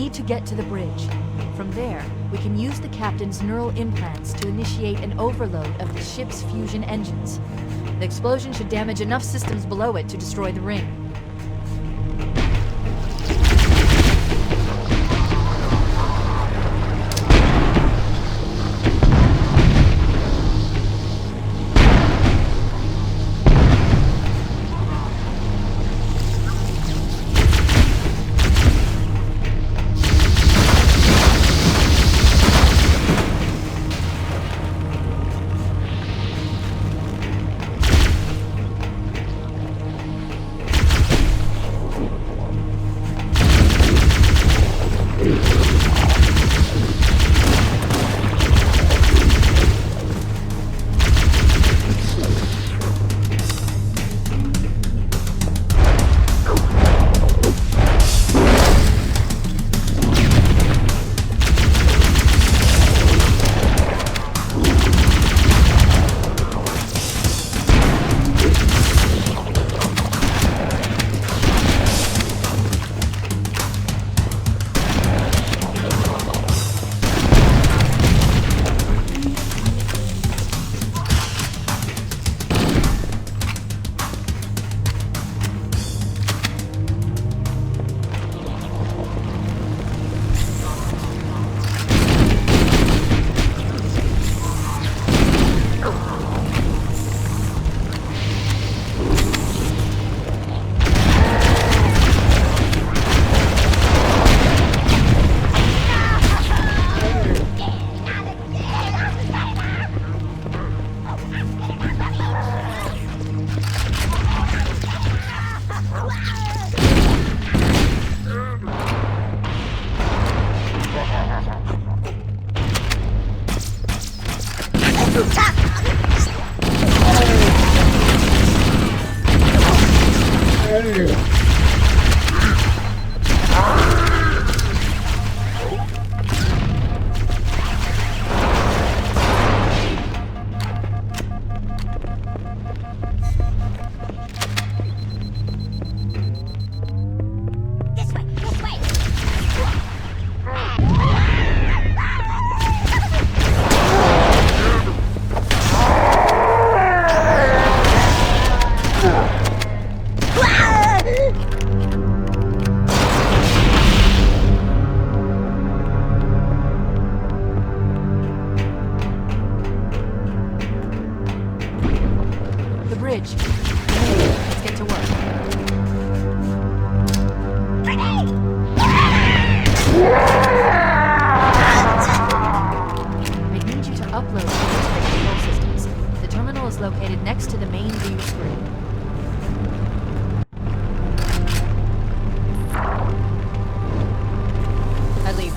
need to get to the bridge. From there, we can use the captain's neural implants to initiate an overload of the ship's fusion engines. The explosion should damage enough systems below it to destroy the ring.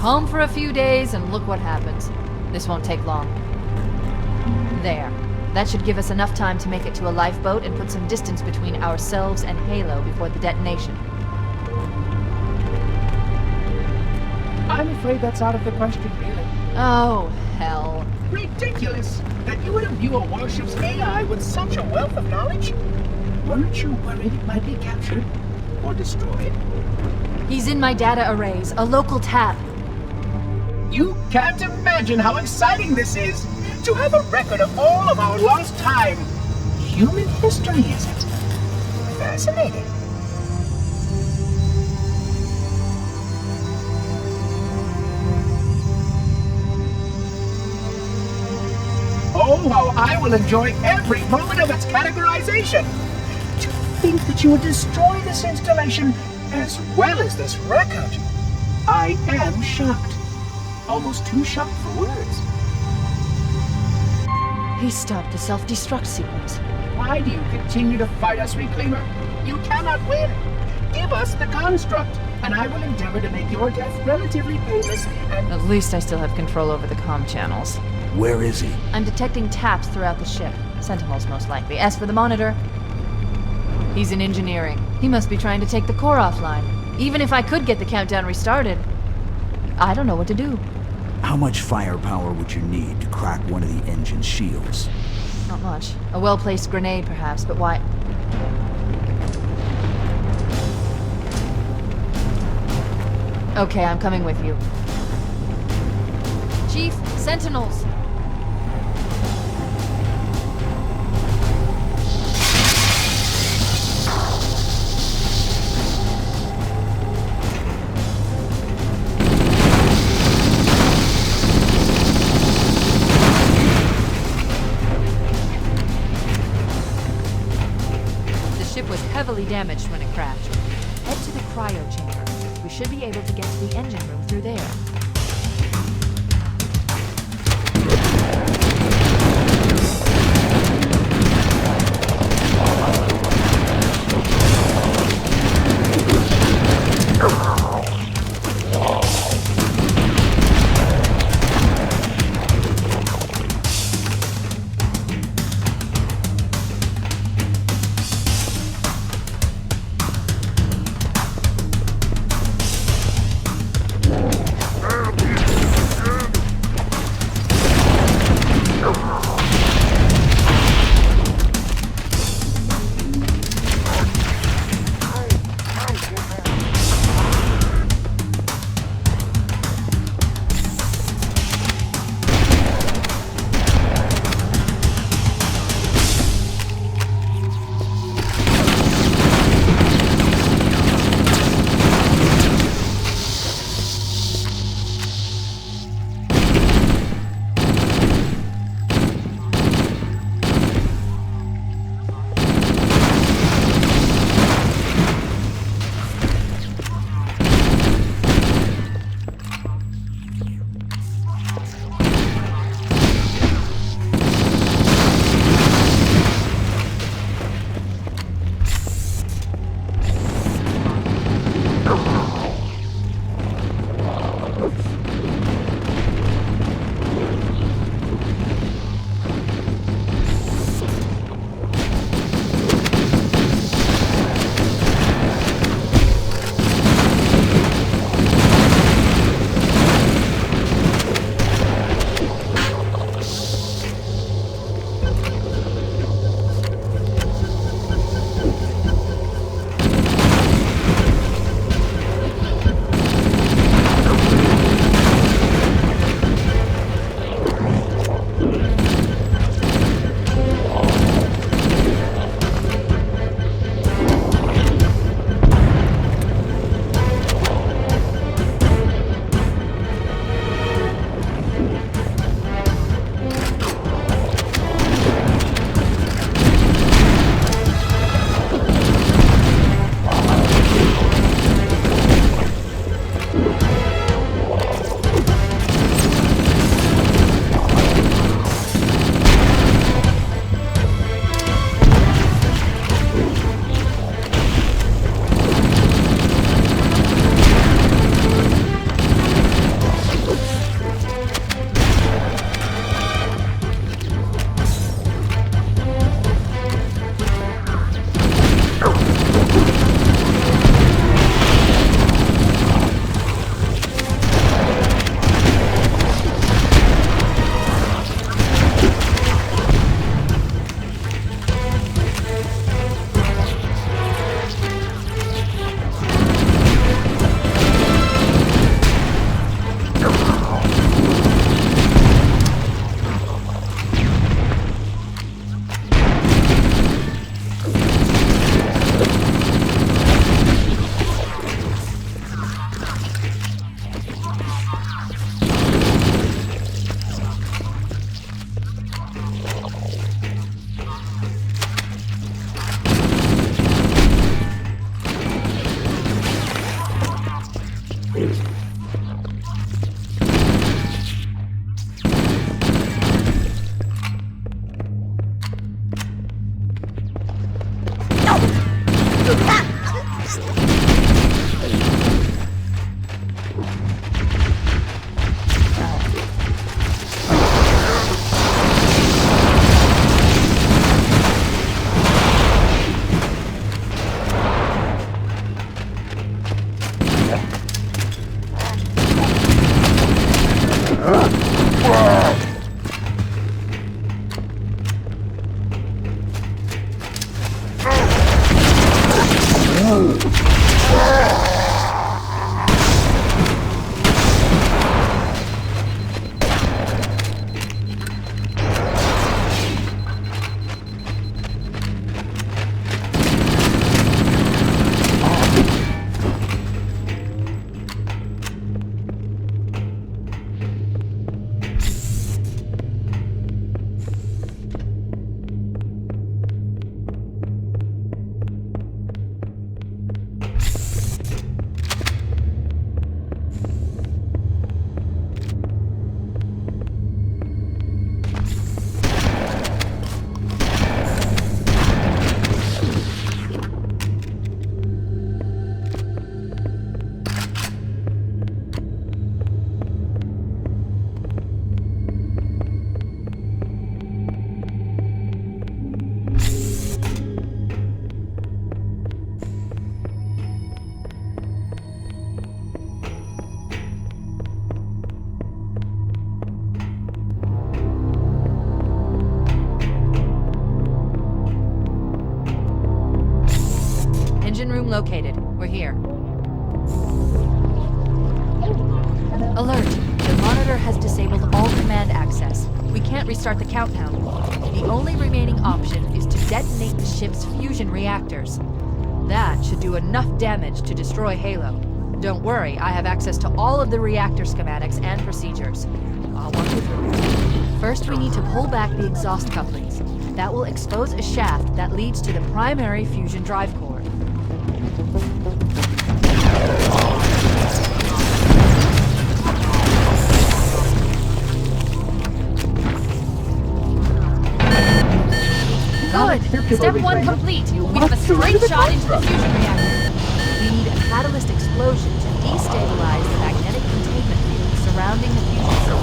Home for a few days, and look what happens. This won't take long. There. That should give us enough time to make it to a lifeboat and put some distance between ourselves and Halo before the detonation. I'm afraid that's out of the question, really. Oh, hell. Ridiculous! That you would imbue a warship's AI with such a wealth of knowledge? Weren't you worried it might be captured or destroyed? He's in my data arrays, a local tab. You can't imagine how exciting this is! To have a record of all of our lost time! Human history, is it? Fascinating. Oh, how I will enjoy every moment of its categorization! To think that you would destroy this installation as well as this record! I am shocked. Almost too shocked for words. He stopped the self-destruct sequence. Why do you continue to fight us, Reclaimer? You cannot win. Give us the construct, and I will endeavor to make your death relatively painless and... At least I still have control over the comm channels. Where is he? I'm detecting taps throughout the ship. Sentinels, most likely. As for the monitor, he's in engineering. He must be trying to take the core offline. Even if I could get the countdown restarted, I don't know what to do. How much firepower would you need to crack one of the engine's shields? Not much. A well-placed grenade, perhaps, but why... Okay, I'm coming with you. Chief, sentinels! The ship was heavily damaged when it crashed. Head to the cryo chamber. We should be able to get to the engine room through there. located. We're here. Alert! The monitor has disabled all command access. We can't restart the countdown. The only remaining option is to detonate the ship's fusion reactors. That should do enough damage to destroy Halo. Don't worry, I have access to all of the reactor schematics and procedures. I'll walk you through it. First, we need to pull back the exhaust couplings. That will expose a shaft that leads to the primary fusion drive core. Good! Step 1 complete! We have a straight shot into the fusion reactor. We need a catalyst explosion to destabilize the magnetic containment field surrounding the fusion cell.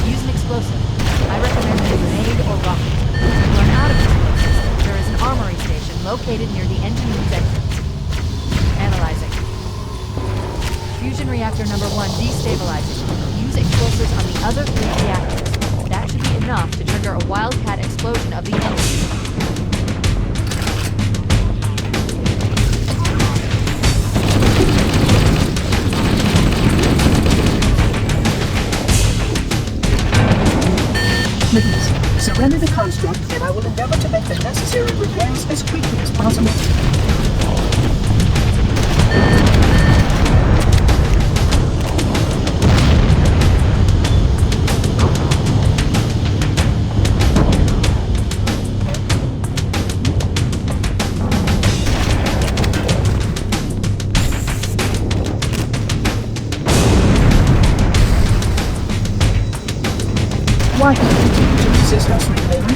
Use an explosive. I recommend a grenade or rocket. If you run out of explosives, there is an armory station located near the engine room's entrance. Analyzing. Fusion reactor number 1 destabilizing. Use explosives on the other 3 reactors. That should be enough to trigger a wildcat explosion of the engine. Please, surrender the construct, and I will endeavor to make the necessary repairs as quickly as possible. Why do you continue to resist us, Reclaimer?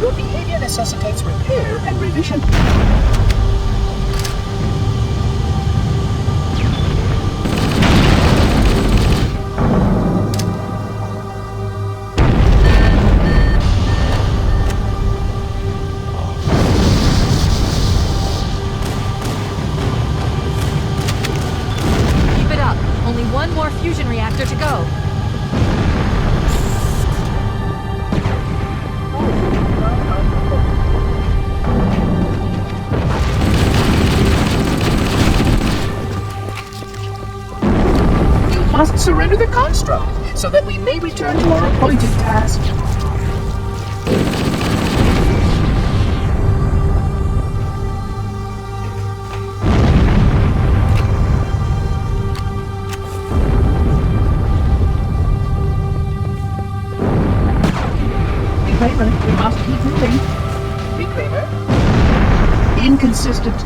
Your behavior necessitates repair and revision. One more fusion reactor to go. You must surrender the construct, so that we may return to our appointed task. Reclaimer, we must keep moving. Reclaimer? Inconsistent.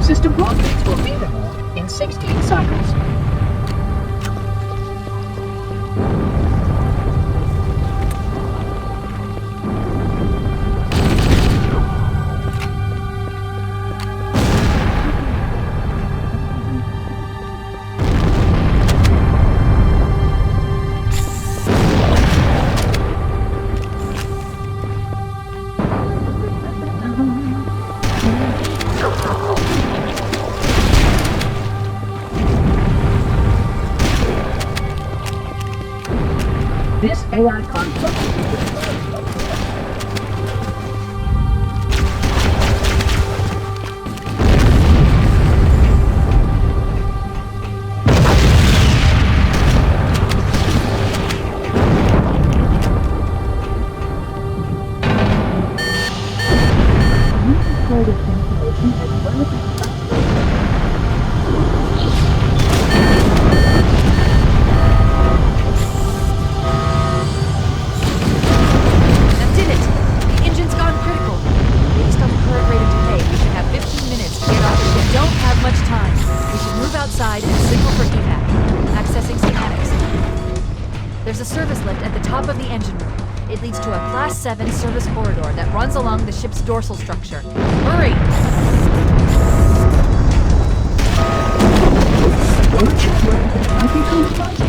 System blockades will be removed in 16 cycles. This AI construct outside and signal for evac. Accessing schematics. There's a service lift at the top of the engine room. It leads to a Class 7 service corridor that runs along the ship's dorsal structure. Hurry! Urgent work might be compromised.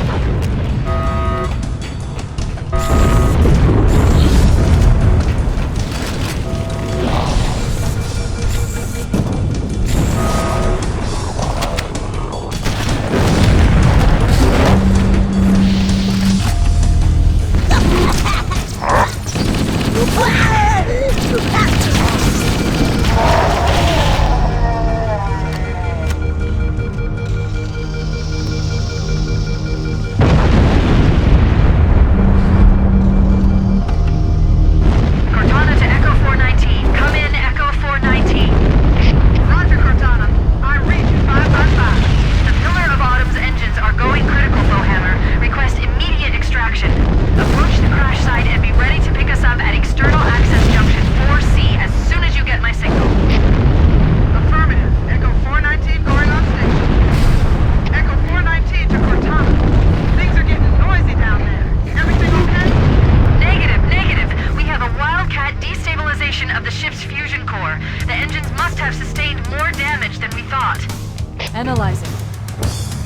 Analyzing.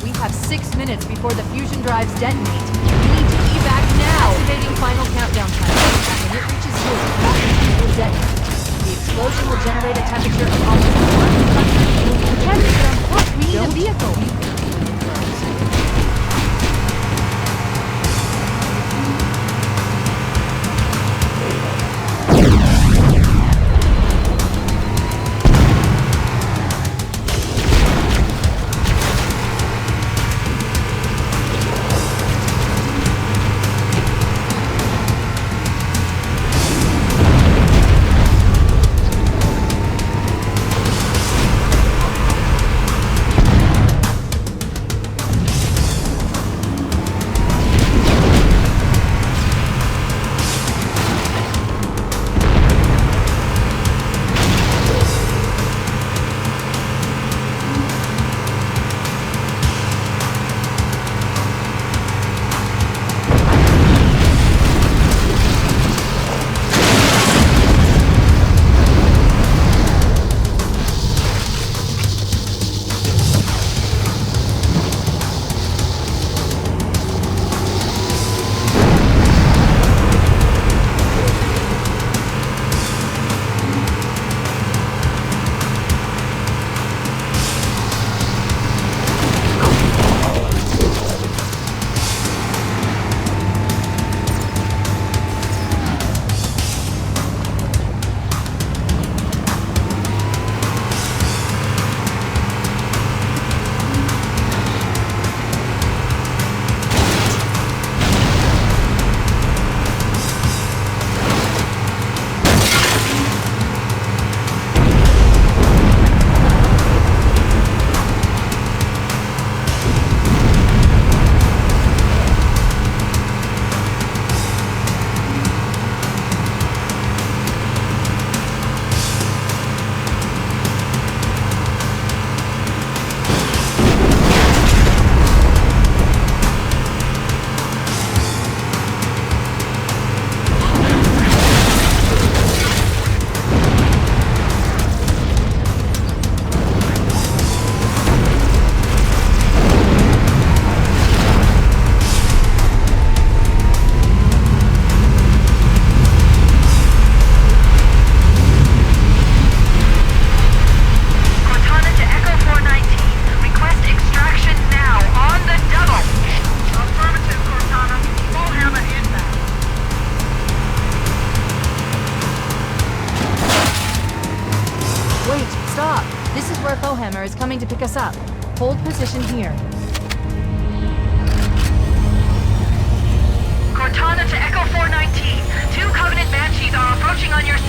We have 6 minutes before the fusion drives detonate. We need to evac now! Activating final countdown timer. When it reaches 0, the fusion will detonate. The explosion will generate a temperature of almost 100. We can't make it on foot. We need a vehicle. Is coming to pick us up. Hold position here. Cortana to Echo 419. 2 Covenant Banshees are approaching on your 6.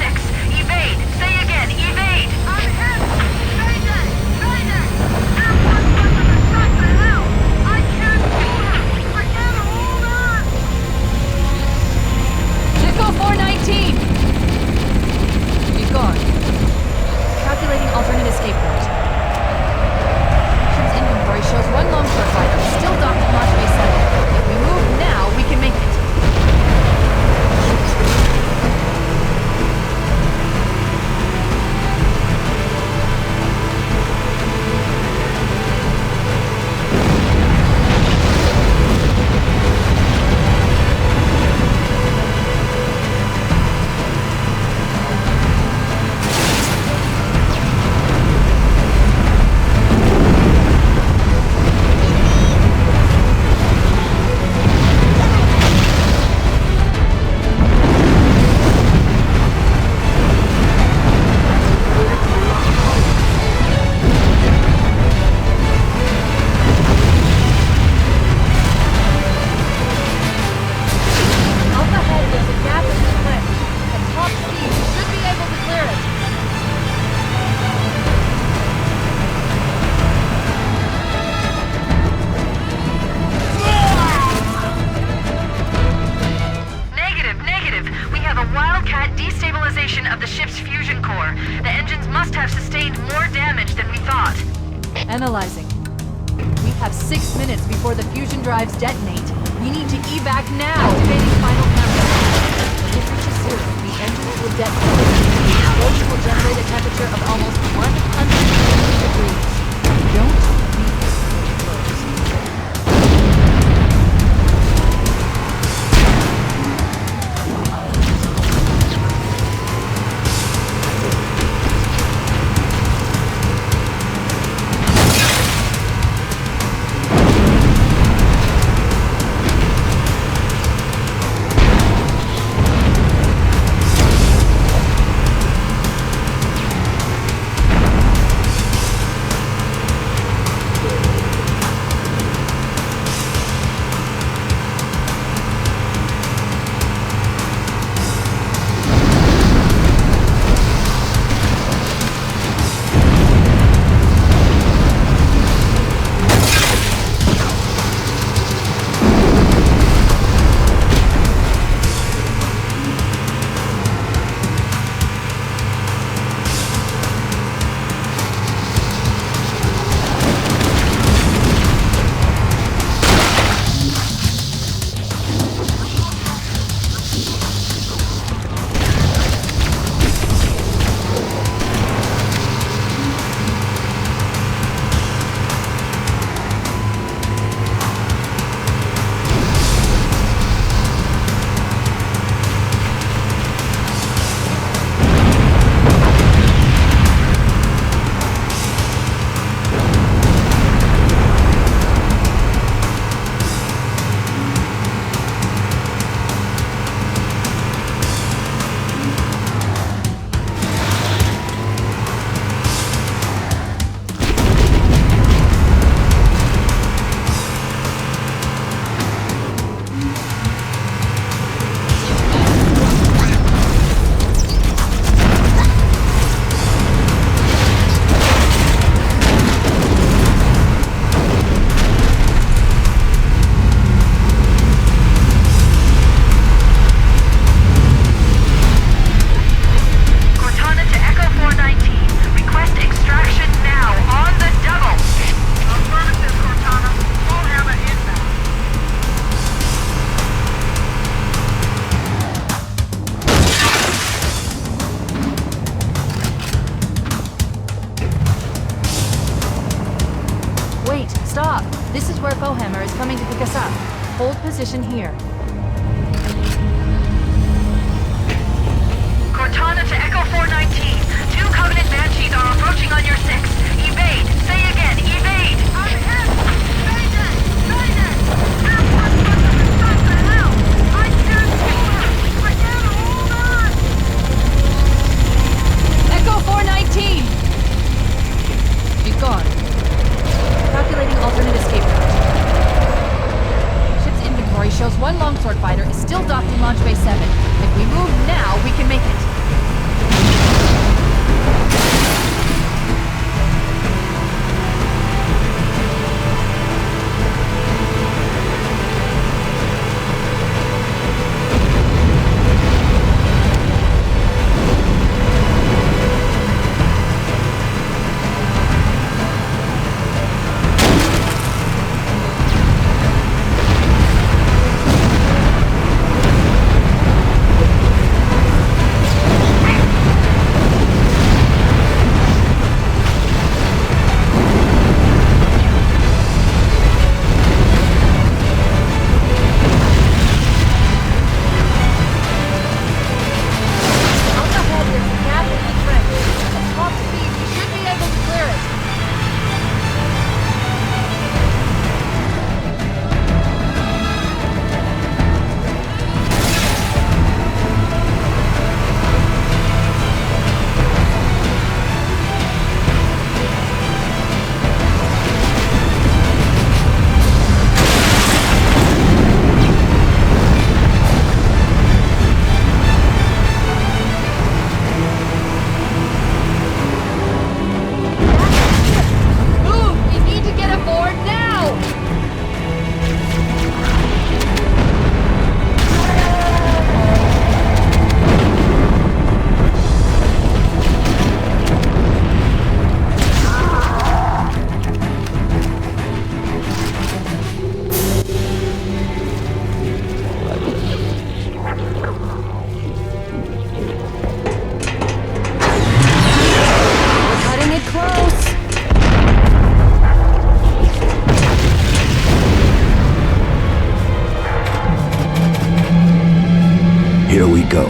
Evade. Say again, evade. I'm hit. Mayday. Mayday. Airport weapon is shot to hell. I can't hold her. I can't hold her. Echo 419. You've gone. Calculating alternate escape route. Inventory shows 1 long destabilization of the ship's fusion core. The engines must have sustained more damage than we thought. Analyzing. We have 6 minutes before the fusion drives detonate. We need to evac now! Activating final countdown. When it reaches zero, the engines will detonate. The explosion will generate a temperature of almost 100 degrees. Don't be close. Stop! This is where Bowhammer is coming to pick us up. Hold position here. Cortana to Echo 419. 2 Covenant Banshees are approaching on your 6. Evade! Say again, evade! I'm hit! Mayday! Mayday! Airport must have been shot to hell! I can't hold her! I can't hold on! Echo 419! She's gone. Calculating alternate escape route. Ship's inventory shows 1 longsword fighter is still docked in Launch Bay 7. If we move now, we can make it. We Here we go.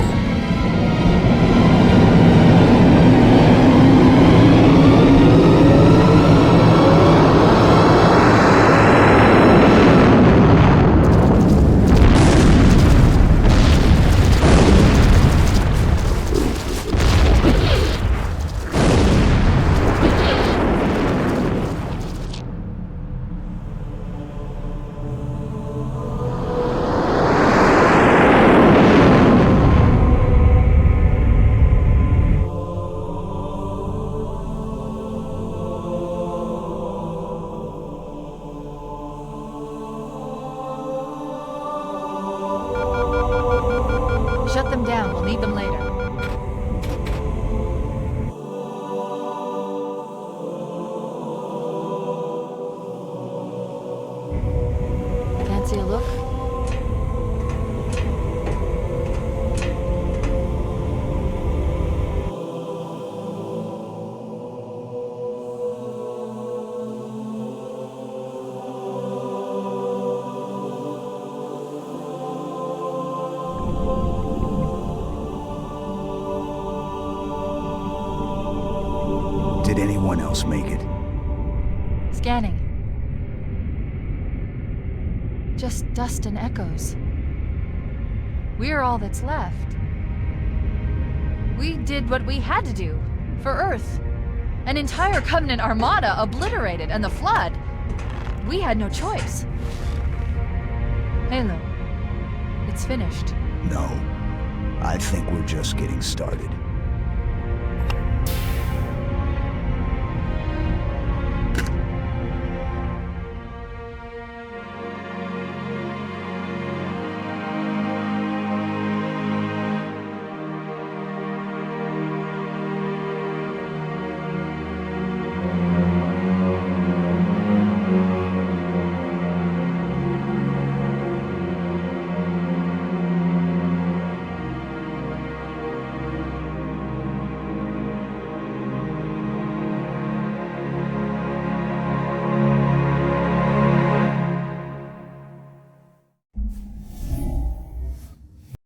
Shut them down. We'll need them later. Fancy a look? Did anyone else make it? Scanning. Just dust and echoes. We're all that's left. We did what we had to do. For Earth. An entire Covenant armada obliterated, and the Flood. We had no choice. Halo. It's finished. No. I think we're just getting started.